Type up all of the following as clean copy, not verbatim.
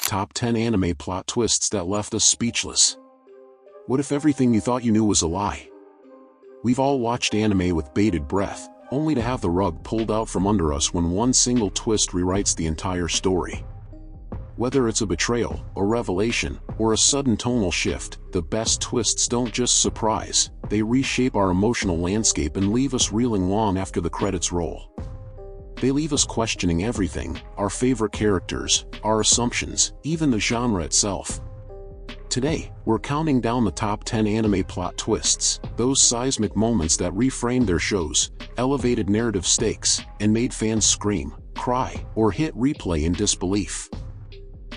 Top 10 anime plot twists that left us speechless. What if everything you thought you knew was a lie? We've all watched anime with bated breath, only to have the rug pulled out from under us when one single twist rewrites the entire story. Whether it's a betrayal, a revelation, or a sudden tonal shift, the best twists don't just surprise, they reshape our emotional landscape and leave us reeling long after the credits roll. They leave us questioning everything, our favorite characters, our assumptions, even the genre itself. Today, we're counting down the top 10 anime plot twists, those seismic moments that reframed their shows, elevated narrative stakes, and made fans scream, cry, or hit replay in disbelief.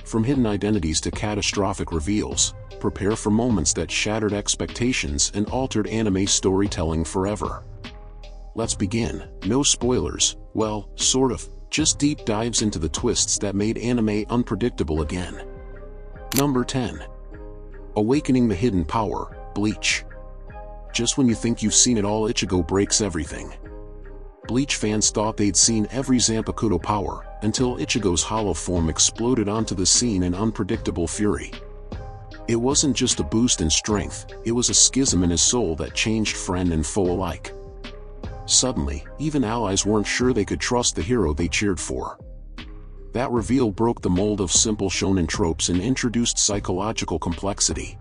From hidden identities to catastrophic reveals, prepare for moments that shattered expectations and altered anime storytelling forever. Let's begin. No spoilers, well, sort of, just deep dives into the twists that made anime unpredictable again. Number 10. Awakening the Hidden Power, Bleach. Just when you think you've seen it all, Ichigo breaks everything. Bleach fans thought they'd seen every Zanpakuto power, until Ichigo's hollow form exploded onto the scene in unpredictable fury. It wasn't just a boost in strength, it was a schism in his soul that changed friend and foe alike. Suddenly, even allies weren't sure they could trust the hero they cheered for. That reveal broke the mold of simple shonen tropes and introduced psychological complexity.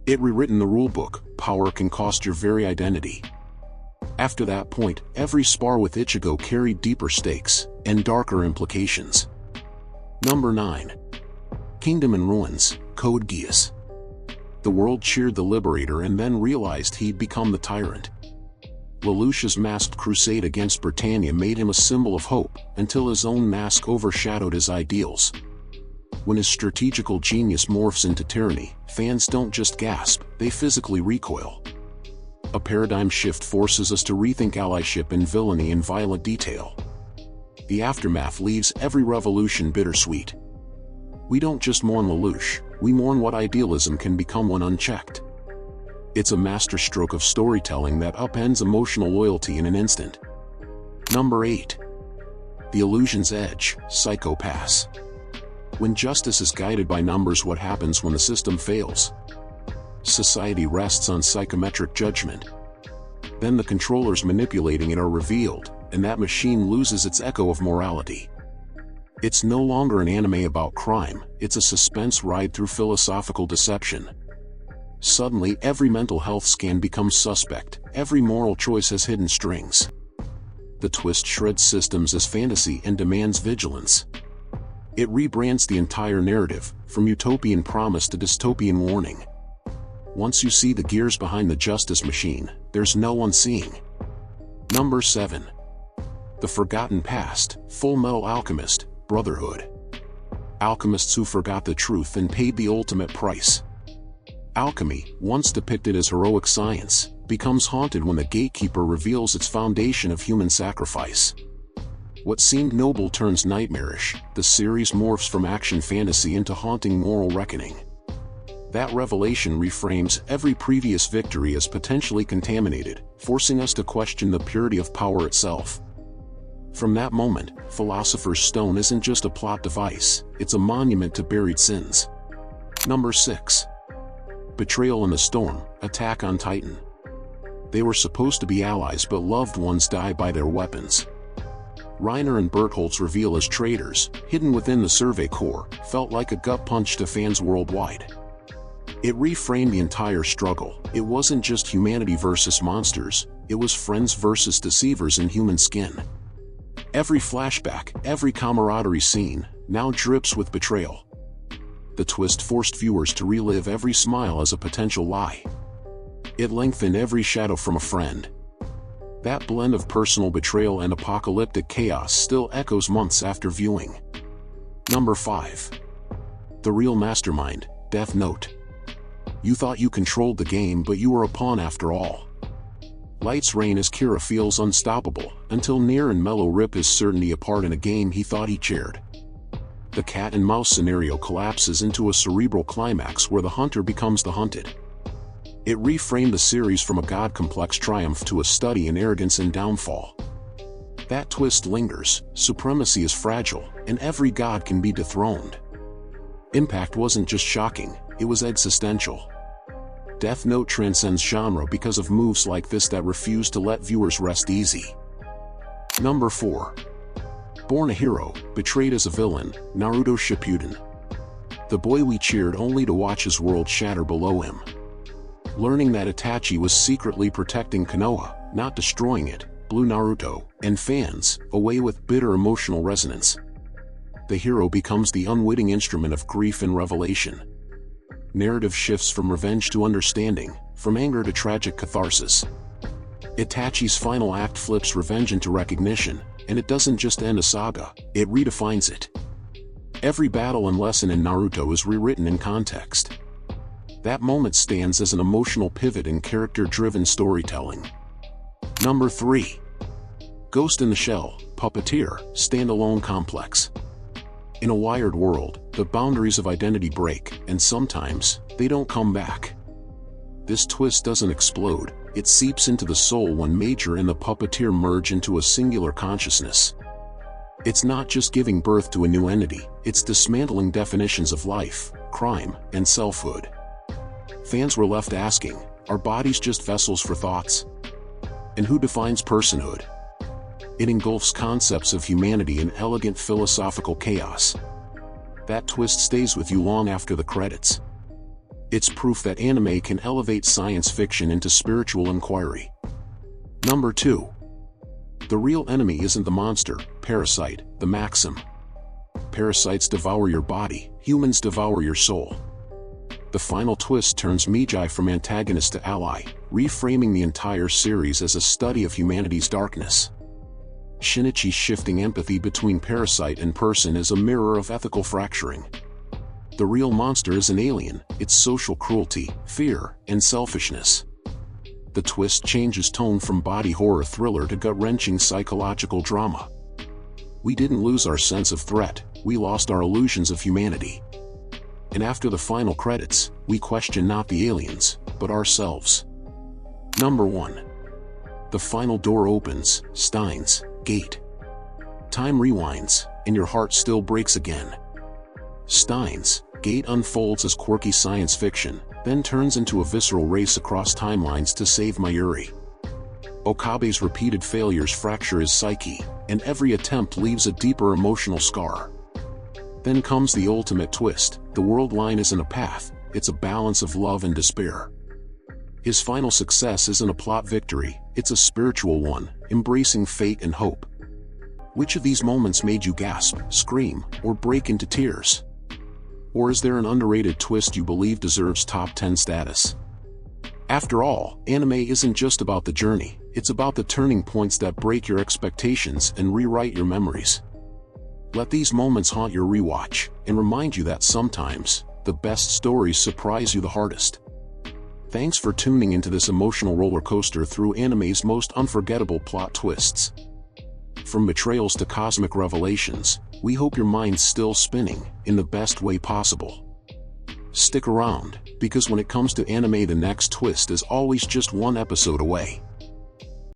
It rewritten the rulebook: power can cost your very identity. After that point, every spar with Ichigo carried deeper stakes and darker implications. Number 9. Kingdom in Ruins, Code Geass. The world cheered the liberator and then realized he'd become the tyrant. Lelouch's masked crusade against Britannia made him a symbol of hope, until his own mask overshadowed his ideals. When his strategical genius morphs into tyranny, fans don't just gasp, they physically recoil. A paradigm shift forces us to rethink allyship and villainy in violent detail. The aftermath leaves every revolution bittersweet. We don't just mourn Lelouch, we mourn what idealism can become when unchecked. It's a masterstroke of storytelling that upends emotional loyalty in an instant. Number 8. The Illusion's Edge, Psycho-Pass. When justice is guided by numbers, what happens when the system fails? Society rests on psychometric judgment. Then the controllers manipulating it are revealed, and that machine loses its echo of morality. It's no longer an anime about crime, it's a suspense ride through philosophical deception. Suddenly, every mental health scan becomes suspect, every moral choice has hidden strings. The twist shreds systems as fantasy and demands vigilance. It rebrands the entire narrative, from utopian promise to dystopian warning. Once you see the gears behind the justice machine, there's no unseeing. Number 7. The Forgotten Past, Full Metal Alchemist, Brotherhood. Alchemists who forgot the truth and paid the ultimate price. Alchemy, once depicted as heroic science, becomes haunted when the gatekeeper reveals its foundation of human sacrifice. What seemed noble turns nightmarish, the series morphs from action fantasy into haunting moral reckoning. That revelation reframes every previous victory as potentially contaminated, forcing us to question the purity of power itself. From that moment, Philosopher's Stone isn't just a plot device, it's a monument to buried sins. Number 6. Betrayal in the Storm, Attack on Titan. They were supposed to be allies, but loved ones die by their weapons. Reiner and Bertholdt's reveal as traitors, hidden within the Survey Corps, felt like a gut punch to fans worldwide. It reframed the entire struggle. It wasn't just humanity versus monsters, it was friends versus deceivers in human skin. Every flashback, every camaraderie scene, now drips with betrayal. The twist forced viewers to relive every smile as a potential lie. It lengthened every shadow from a friend. That blend of personal betrayal and apocalyptic chaos still echoes months after viewing. Number 5. The Real Mastermind, Death Note. You thought you controlled the game, but you were a pawn after all. Light's reign as Kira feels unstoppable, until Nier and Mello rip his certainty apart in a game he thought he chaired. The cat and mouse scenario collapses into a cerebral climax where the hunter becomes the hunted. It reframed the series from a god-complex triumph to a study in arrogance and downfall. That twist lingers, supremacy is fragile, and every god can be dethroned. Impact wasn't just shocking, it was existential. Death Note transcends genre because of moves like this that refuse to let viewers rest easy. Number 4. Born a hero, betrayed as a villain, Naruto Shippuden. The boy we cheered only to watch his world shatter below him. Learning that Itachi was secretly protecting Konoha, not destroying it, blew Naruto, and fans, away with bitter emotional resonance. The hero becomes the unwitting instrument of grief and revelation. Narrative shifts from revenge to understanding, from anger to tragic catharsis. Itachi's final act flips revenge into recognition, and it doesn't just end a saga, it redefines it. Every battle and lesson in Naruto is rewritten in context. That moment stands as an emotional pivot in character-driven storytelling. Number 3. Ghost in the Shell, Puppeteer, Standalone Complex. In a wired world, the boundaries of identity break, and sometimes, they don't come back. This twist doesn't explode, it seeps into the soul when Major and the Puppeteer merge into a singular consciousness. It's not just giving birth to a new entity, it's dismantling definitions of life, crime, and selfhood. Fans were left asking, are bodies just vessels for thoughts? And who defines personhood? It engulfs concepts of humanity in elegant philosophical chaos. That twist stays with you long after the credits. It's proof that anime can elevate science fiction into spiritual inquiry. Number 2. The real enemy isn't the monster, Parasite, the maxim. Parasites devour your body, humans devour your soul. The final twist turns Migi from antagonist to ally, reframing the entire series as a study of humanity's darkness. Shinichi's shifting empathy between parasite and person is a mirror of ethical fracturing. The real monster is an alien, its social cruelty, fear, and selfishness. The twist changes tone from body horror thriller to gut-wrenching psychological drama. We didn't lose our sense of threat, we lost our illusions of humanity. And after the final credits, we question not the aliens, but ourselves. Number 1. The final door opens, Steins Gate. Time rewinds, and your heart still breaks again. Steins Gate unfolds as quirky science fiction, then turns into a visceral race across timelines to save Mayuri. Okabe's repeated failures fracture his psyche, and every attempt leaves a deeper emotional scar. Then comes the ultimate twist, the world line isn't a path, it's a balance of love and despair. His final success isn't a plot victory, it's a spiritual one, embracing fate and hope. Which of these moments made you gasp, scream, or break into tears? Or is there an underrated twist you believe deserves top 10 status? After all, anime isn't just about the journey, it's about the turning points that break your expectations and rewrite your memories. Let these moments haunt your rewatch, and remind you that sometimes, the best stories surprise you the hardest. Thanks for tuning into this emotional roller coaster through anime's most unforgettable plot twists. From betrayals to cosmic revelations, we hope your mind's still spinning, in the best way possible. Stick around, because when it comes to anime, the next twist is always just one episode away.